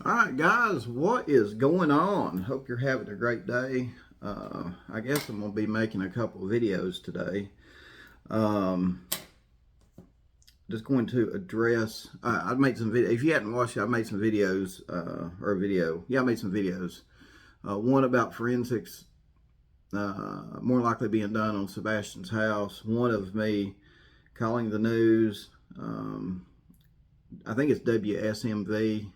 All right, guys, what is going on? Hope you're having a great day. I guess I'm going to be making a couple of videos today. Um, just going to address, I made some videos. If you hadn't watched it, I made some videos, I made some videos. One about forensics, more likely being done on Sebastian's house. One of me calling the news. I think it's WSMV.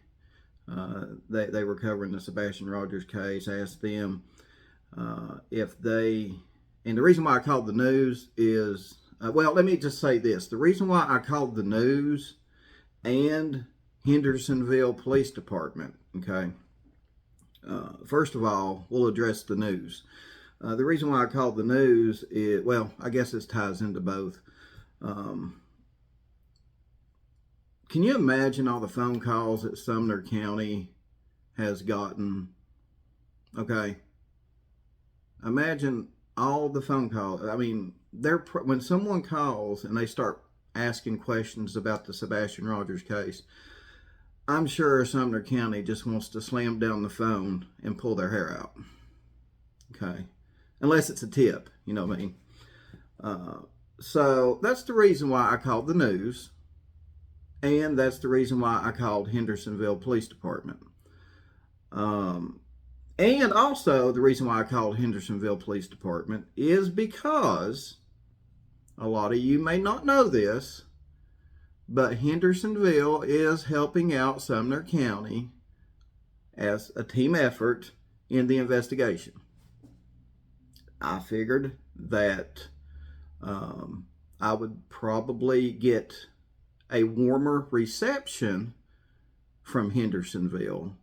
They were covering the Sebastian Rogers case. I asked them if they, and the reason why I called the news is, well, let me just say this. The reason why I called the news and Hendersonville Police Department, okay, first of all, we'll address the news. The reason why I called the news is, well, I guess this ties into both. Can you imagine all the phone calls that Sumner County has gotten? Okay. Imagine all the phone calls. I mean, when someone calls and they start asking questions about the Sebastian Rogers case, I'm sure Sumner County just wants to slam down the phone and pull their hair out. Okay. Unless it's a tip, you know what I mean? So that's the reason why I called the news. And that's the reason why I called Hendersonville Police Department. And also the reason why I called Hendersonville Police Department is because a lot of you may not know this, but Hendersonville is helping out Sumner County as a team effort in the investigation. I figured that I would probably get a warmer reception from Hendersonville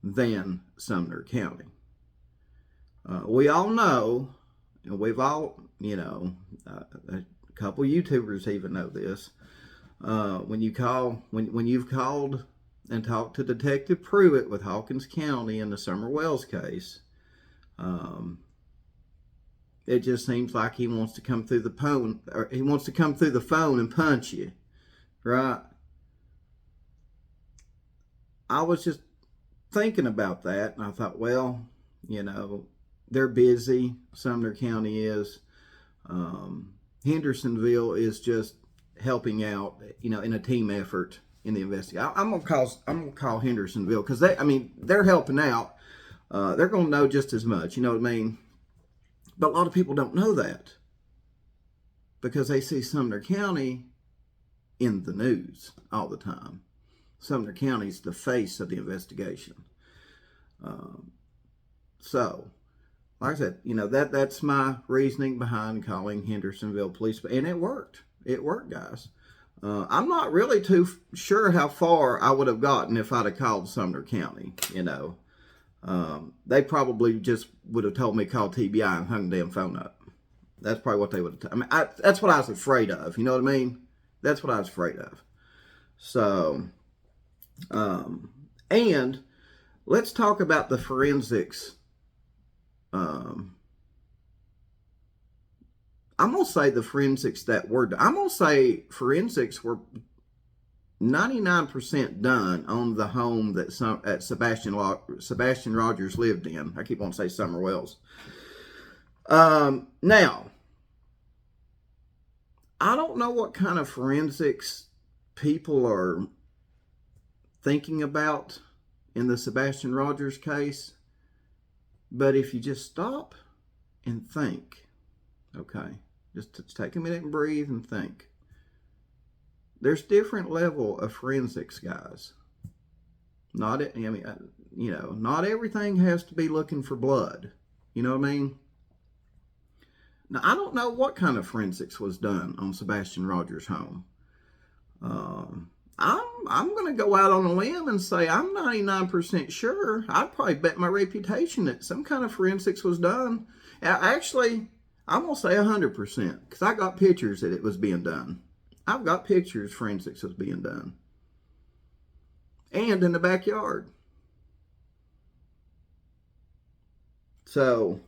than Sumner County. We all know, and we've all, a couple YouTubers even know this. When you've called and talked to Detective Pruitt with Hawkins County in the Summer Wells case, it just seems like he wants to come through the phone, or he wants to come through the phone and punch you. Right. I was just thinking about that, and I thought, well, they're busy. Sumner County is. Hendersonville is just helping out, in a team effort in the investigation. I'm gonna call Hendersonville because they're helping out. They're gonna know just as much. You know what I mean? But a lot of people don't know that because they see Sumner County in the news all the time. Sumner County's the face of the investigation. So, like I said, that's my reasoning behind calling Hendersonville Police, and it worked. It worked, guys. I'm not really too sure how far I would have gotten if I'd have called Sumner County. They probably just would have told me call TBI and hung the damn phone up. That's probably what they would have. That's what I was afraid of. You know what I mean? That's what I was afraid of. So, and let's talk about the forensics. I'm going to say the forensics that were done. I'm going to say forensics were 99% done on the home that Sebastian Rogers lived in. I keep on saying Summer Wells. Now, I don't know what kind of forensics people are thinking about in the Sebastian Rogers case, but if you just stop and think, okay, just take a minute and breathe and think. There's different level of forensics, guys. Not everything has to be looking for blood. You know what I mean? Now, I don't know what kind of forensics was done on Sebastian Rogers' home. I'm going to go out on a limb and say I'm 99% sure. I'd probably bet my reputation that some kind of forensics was done. Actually, I'm going to say 100% because I got pictures that it was being done. I've got pictures forensics was being done. And in the backyard. So,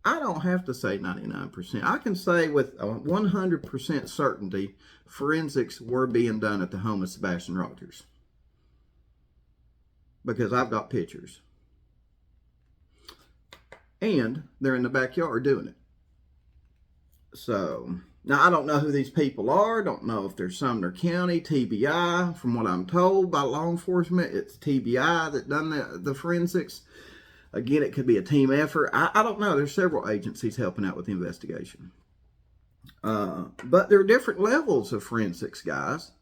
I don't have to say 99%. I can say with 100% certainty forensics were being done at the home of Sebastian Rogers. because I've got pictures. And they're in the backyard doing it. So, now I don't know who these people are. Don't know if they're Sumner County, TBI. From what I'm told by law enforcement, it's TBI that done the forensics. Again, it could be a team effort. I don't know. There's several agencies helping out with the investigation. But there are different levels of forensics, guys.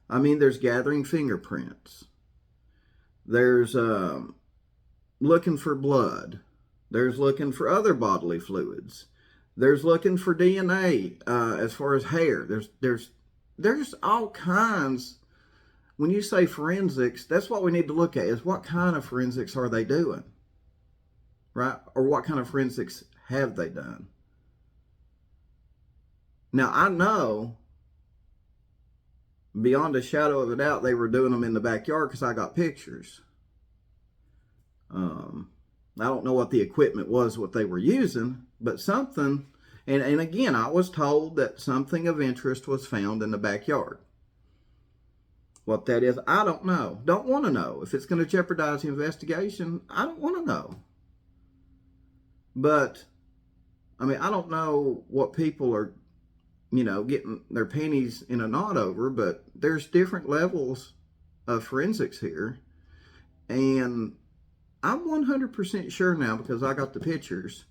I mean, there's gathering fingerprints. There's looking for blood. There's looking for other bodily fluids. There's looking for DNA as far as hair. There's all kinds. When you say forensics, that's what we need to look at, is what kind of forensics are they doing, right? Or what kind of forensics have they done? Now, I know beyond a shadow of a doubt they were doing them in the backyard because I got pictures. I don't know what the equipment was, what they were using, but something, and again, I was told that something of interest was found in the backyard. What that is, I don't know. Don't want to know. If it's going to jeopardize the investigation, I don't want to know. But, I mean, I don't know what people are, getting their panties in a knot over, but there's different levels of forensics here. And I'm 100% sure now, because I got the pictures,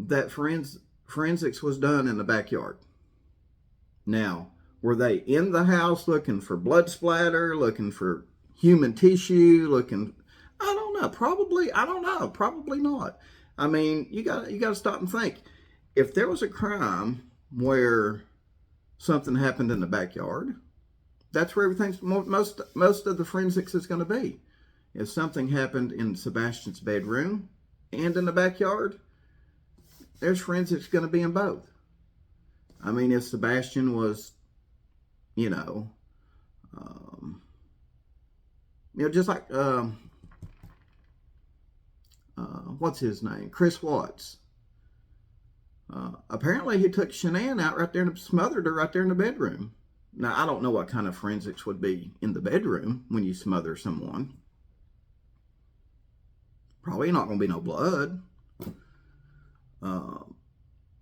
that forensics was done in the backyard. Now, were they in the house looking for blood splatter, looking for human tissue, I don't know. Probably, I don't know. Probably not. I mean, you got to stop and think. If there was a crime where something happened in the backyard, that's where most of the forensics is going to be. If something happened in Sebastian's bedroom and in the backyard, there's forensics going to be in both. I mean, if Sebastian was, just like, what's his name? Chris Watts. Apparently he took Shanann out right there and smothered her right there in the bedroom. Now, I don't know what kind of forensics would be in the bedroom when you smother someone. Probably not going to be no blood.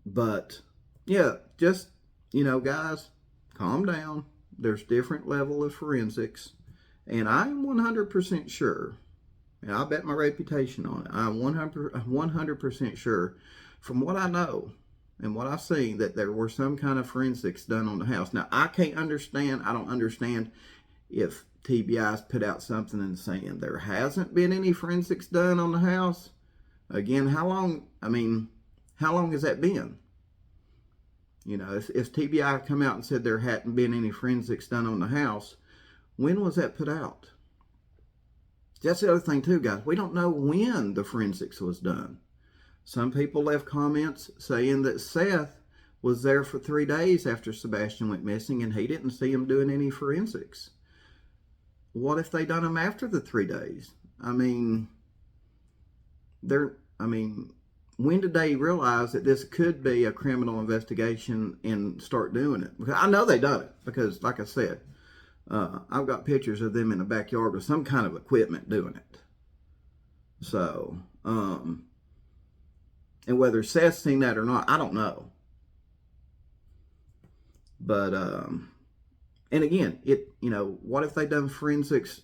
But, yeah, just, guys, calm down. There's different level of forensics. And I'm 100% sure, and I bet my reputation on it, I'm 100% sure, from what I know and what I've seen, that there were some kind of forensics done on the house. Now, I don't understand if TBI's put out something and saying there hasn't been any forensics done on the house. Again, how long has that been? If TBI come out and said there hadn't been any forensics done on the house, when was that put out? That's the other thing too, guys. We don't know when the forensics was done. Some people left comments saying that Seth was there for 3 days after Sebastian went missing and he didn't see him doing any forensics. What if they done them after the 3 days? When did they realize that this could be a criminal investigation and start doing it? Because I know they done it, because like I said, I've got pictures of them in the backyard with some kind of equipment doing it. So, and whether Seth's seen that or not, I don't know. But, and again, what if they done forensics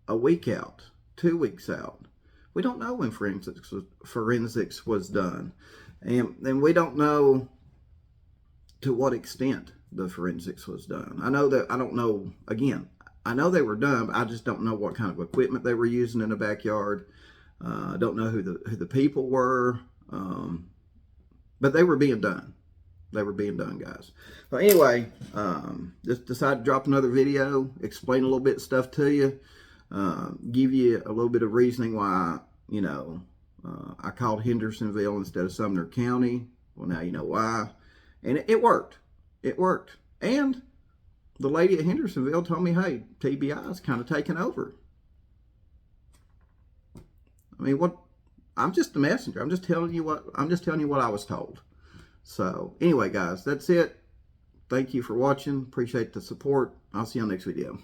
a week out, 2 weeks out? We don't know when forensics was done. And we don't know to what extent the forensics was done. I know they were done, but I just don't know what kind of equipment they were using in the backyard. I don't know who the people were. But they were being done. They were being done, guys. So anyway, just decided to drop another video, explain a little bit of stuff to you, give you a little bit of reasoning why, I called Hendersonville instead of Sumner County. Well, now you know why. And it worked. It worked. And the lady at Hendersonville told me, hey, TBI is kind of taking over. I mean, I'm just the messenger. I'm just telling you what I was told. So anyway, guys, that's it. Thank you for watching. Appreciate the support. I'll see you on the next video.